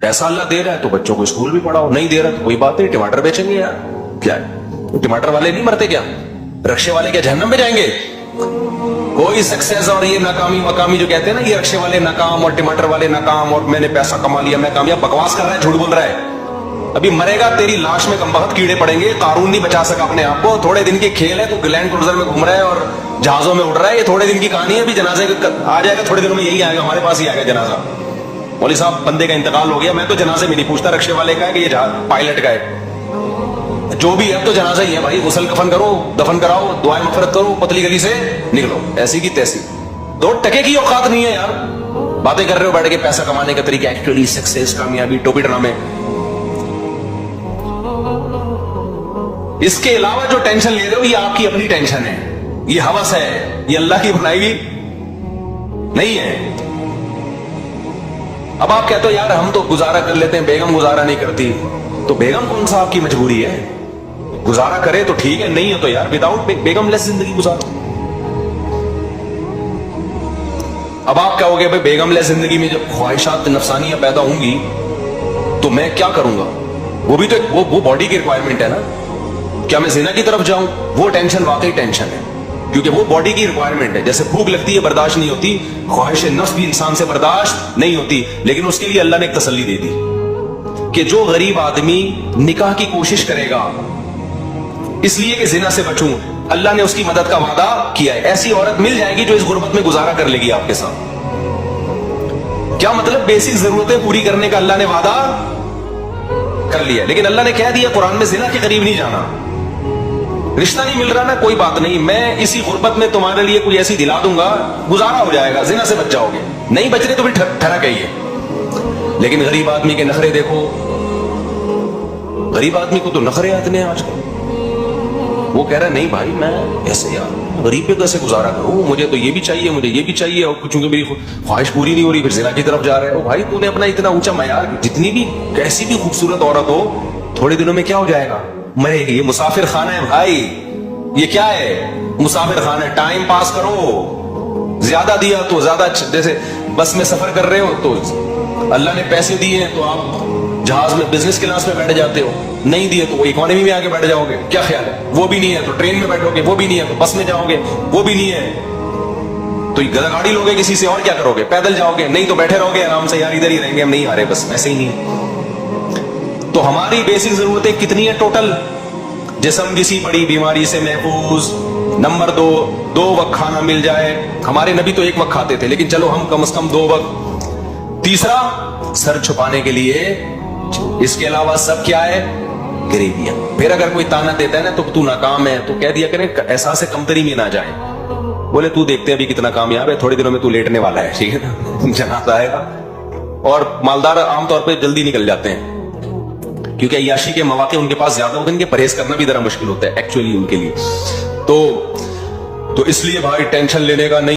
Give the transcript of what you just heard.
पैसा अल्लाह दे रहा है तो बच्चों को स्कूल भी पढ़ाओ, नहीं दे रहा तो कोई बात नहीं, टमाटर बेचेंगे यार, क्या है? टमाटर वाले नहीं मरते क्या? रक्शे वाले क्या जहन्नम में जाएंगे? कोई सक्सेस और ये नाकामी मकामी जो कहते हैं ना, ये रक्शे वाले नाकाम और टमाटर वाले नाकाम और मैंने पैसा कमा लिया मैं कामयाब, बकवास कर रहा है, झूठ बोल रहा है। अभी मरेगा, तेरी लाश में कमबख्त कीड़े पड़ेंगे, कारून नहीं बचा सका अपने आप को, थोड़े दिन के खेल है, तो लैंड क्रूजर में घूम रहा है और जहाजों में उड़ रहा है, ये थोड़े दिन की कहानी है। अभी जनाजे आ जाएगा थोड़े दिनों में, यही आएगा, हमारे पास ही आएगा जनाजा। मौलवी साहब बंदे का इंतकाल हो गया, मैं तो जनाजे में नहीं पूछता रक्शे वाले का है कि ये पायलट का है, जो भी है तो जनाजा ही है भाई, गुसल कफन करो, दफन कराओ, दुआएं मगफिरत करो, पतली गली से निकलो, ऐसी की तैसी। 2 टके की औकात नहीं है यार, बातें कर रहे हो बैठ के पैसा कमाने का तरीका, एक्चुअली सक्सेस, कामयाबी, टोपी ड्रामे। इसके अलावा जो टेंशन ले रहे हो ये आपकी अपनी टेंशन है, ये हवस है, ये अल्लाह की बनाई नहीं है। अब आप कहते हो यार हम तो गुजारा कर लेते हैं, बेगम गुजारा नहीं करती, तो बेगम कौन सा आपकी मजबूरी है? गुजारा करे तो ठीक है, नहीं है तो यार विदाउट बेगम लेस जिंदगी गुजारो। अब आप कहोगे भाई बेगम लेस जिंदगी में जब ख्वाहिशात नफसानियां पैदा होंगी तो मैं क्या करूंगा? वो भी तो वो बॉडी की रिक्वायरमेंट है ना, क्या मैं जिना की तरफ जाऊं? वो टेंशन वाकई टेंशन है, क्योंकि वो बॉडी की रिक्वायरमेंट है। जैसे भूख लगती है बर्दाश्त नहीं होती, ख्वाहिश नफ्स भी इंसान से बर्दाश्त नहीं होती, लेकिन उसके लिए अल्लाह ने एक तसल्ली दे दी कि जो गरीब आदमी निकाह की कोशिश करेगा इसलिए कि जिना से बचूं, अल्लाह ने उसकी मदद का वादा किया है। ऐसी औरत मिल जाएगी जो इस गुर्बत में गुजारा कर लेगी आपके साथ। क्या मतलब? बेसिक जरूरतें पूरी करने का अल्लाह ने वादा कर लिया, लेकिन अल्लाह ने कह दिया कुरान में जिना के करीब नहीं जाना। रिश्ता नहीं मिल रहा ना, कोई बात नहीं, मैं इसी गुर्बत में तुम्हारे लिए कोई ऐसी दिला दूंगा, गुजारा हो जाएगा, जिना से बच जाओगे। नहीं बच रहे तो फिर ठहरा गई है। लेकिन गरीब आदमी के नखरे देखो, गरीब आदमी को तो नखरे आते हैं आजकल। वो कह रहा है नहीं भाई मैं ऐसे यार गरीब पे कैसे गुजारा करूं, मुझे तो ये भी चाहिए, मुझे ये भी चाहिए, और चूंकि मेरी ख्वाहिश पूरी नहीं हो रही फिर जिना की तरफ जा रहे हो। भाई तूने अपना इतना ऊंचा मयार, जितनी भी कैसी भी खूबसूरत औरत हो थोड़े दिनों में क्या हो जाएगा? मरेगी। ये मुसाफिर खाना है भाई, ये क्या है? मुसाफिर खाना है। टाइम पास करो, ज्यादा दिया तो ज्यादा, जैसे बस में सफर कर रहे हो तो अल्लाह ने पैसे दिए हैं तो आप जहाज में बिजनेस क्लास में बैठ जाते हो, नहीं दिए तो वो इकोनॉमी में आके बैठ जाओगे, क्या ख्याल है? वो भी नहीं है तो ट्रेन में बैठोगे, वो भी नहीं है तो बस में जाओगे, वो भी नहीं है तो गाड़ी लोगे किसी से, और क्या करोगे? पैदल जाओगे, नहीं तो बैठे रहोगे आराम से, यार इधर ही रहेंगे हम, नहीं आ रहे, बस ऐसे ही नहीं। तो हमारी बेसिक जरूरतें कितनी है टोटल? जिस्म किसी बड़ी बीमारी से महफूज, नंबर 2 वक्त खाना मिल जाए। हमारे नबी तो 1 वक्त खाते थे, लेकिन चलो हम कम से कम 2 वक्त। तीसरा, सर छुपाने के लिए, इसके अलावा सब क्या है? गरीबियां। फिर अगर कोई ताना देता है ना तो तू नाकाम है, तो कह दिया करें एहसास कमतरी में ना जाए, बोले तू देखते हैं अभी कितना कामयाब है, थोड़ी दिनों में तू लेटने वाला है, ठीक है ना? जनाजा आएगा। और मालदार आमतौर पर जल्दी निकल जाते हैं क्योंकि अय्याशी के मौके उनके पास ज्यादा होते हैं, इनके परहेज करना भी जरा मुश्किल होता है एक्चुअली उनके लिए। तो इसलिए भाई टेंशन लेने का नहीं।